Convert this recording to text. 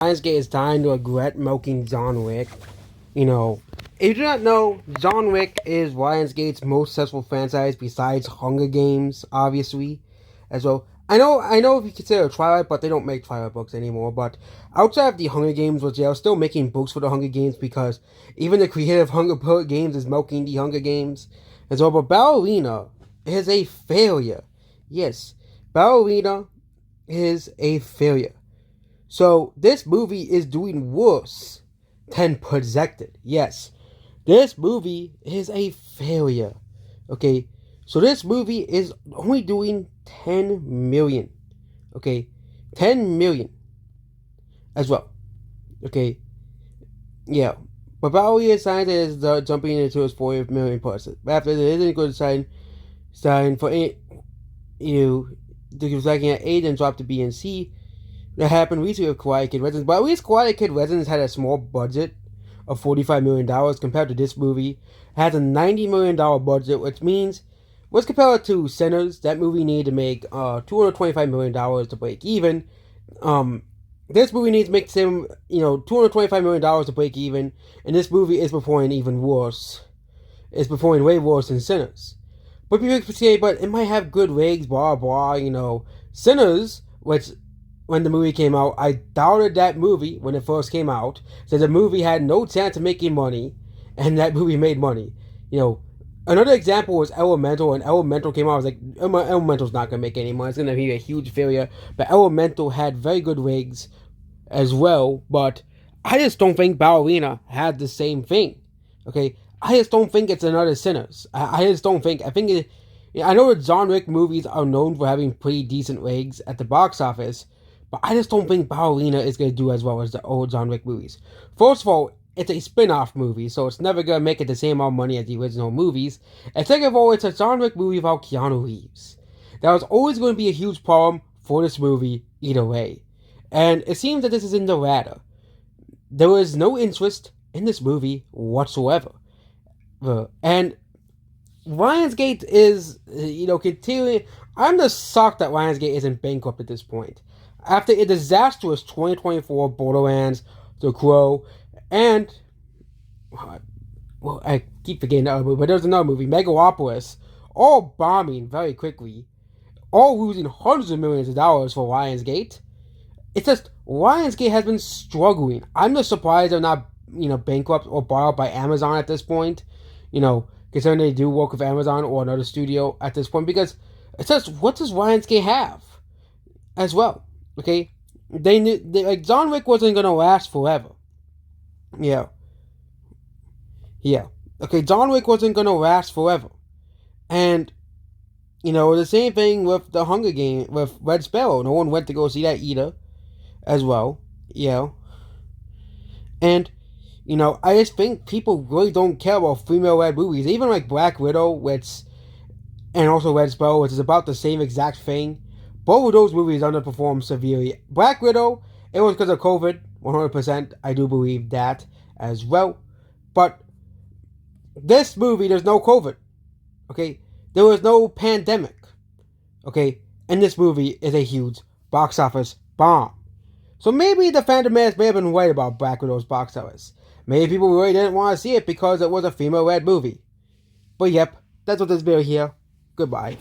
Lionsgate is dying to regret milking John Wick. If you do not know, John Wick is Lionsgate's most successful franchise besides Hunger Games, obviously, as well. I know if you consider Twilight, but they don't make Twilight books anymore. But outside of the Hunger Games, which they are still making books for the Hunger Games because even the creative Hunger Games is milking the Hunger Games as well. But Ballerina is a failure. Yes, Ballerina is a failure. So this movie is doing worse than projected. Yes, this movie is a failure. Okay, so this movie is only doing 10 million. Okay, 10 million as well. Okay, yeah. But Ballerina signed is jumping into his 40 million plus. After it isn't good sign for eight, the second at 8 and dropped to B and C. That happened recently with Karate Kid Legends, but at least Karate Kid Legends had a small budget of $45 million compared to this movie. It has a $90 million budget, which means, let's compare it to Sinners. That movie needed to make $225 million to break even. This movie needs to make the same, $225 million to break even, and this movie is performing even worse. It's performing way worse than Sinners. But people say, but it might have good legs, blah, blah, Sinners, which when the movie came out, I doubted that movie when it first came out. Said the movie had no chance of making money, and that movie made money. Another example was Elemental, and Elemental came out. I was like, Elemental's not gonna make any money. It's gonna be a huge failure. But Elemental had very good wigs as well. But I just don't think Ballerina had the same thing. Okay, I just don't think it's another Sinners. I just don't think. I think it. I know the John Wick movies are known for having pretty decent wigs at the box office. But I just don't think Ballerina is going to do as well as the old John Wick movies. First of all, it's a spin-off movie, so it's never going to make it the same amount of money as the original movies. And second of all, it's a John Wick movie about Keanu Reeves. That was always going to be a huge problem for this movie either way. And it seems that this is in the latter. There was no interest in this movie whatsoever. And Lionsgate is, continuing. I'm just shocked that Lionsgate isn't bankrupt at this point. After a disastrous 2024 Borderlands, The Crow, and, well, I keep forgetting the other movie, but there's another movie, Megalopolis, all bombing very quickly, all losing hundreds of millions of dollars for Lionsgate. It's just, Lionsgate has been struggling. I'm just surprised they're not, bankrupt or bought out by Amazon at this point, considering they do work with Amazon or another studio at this point, because it's just, what does Lionsgate have as well? Okay, they knew like John Wick wasn't gonna last forever. Yeah. Okay, John Wick wasn't gonna last forever, and the same thing with the Hunger Game with Red Sparrow. No one went to go see that either, as well. And I just think people really don't care about female-led movies, even like Black Widow, and also Red Sparrow, which is about the same exact thing. Both of those movies underperformed severely. Black Widow, it was because of COVID, 100%. I do believe that as well. But this movie, there's no COVID. Okay? There was no pandemic. Okay? And this movie is a huge box office bomb. So maybe the fandom may have been right about Black Widow's box office. Maybe people really didn't want to see it because it was a female-led movie. But yep, that's what this video here. Goodbye.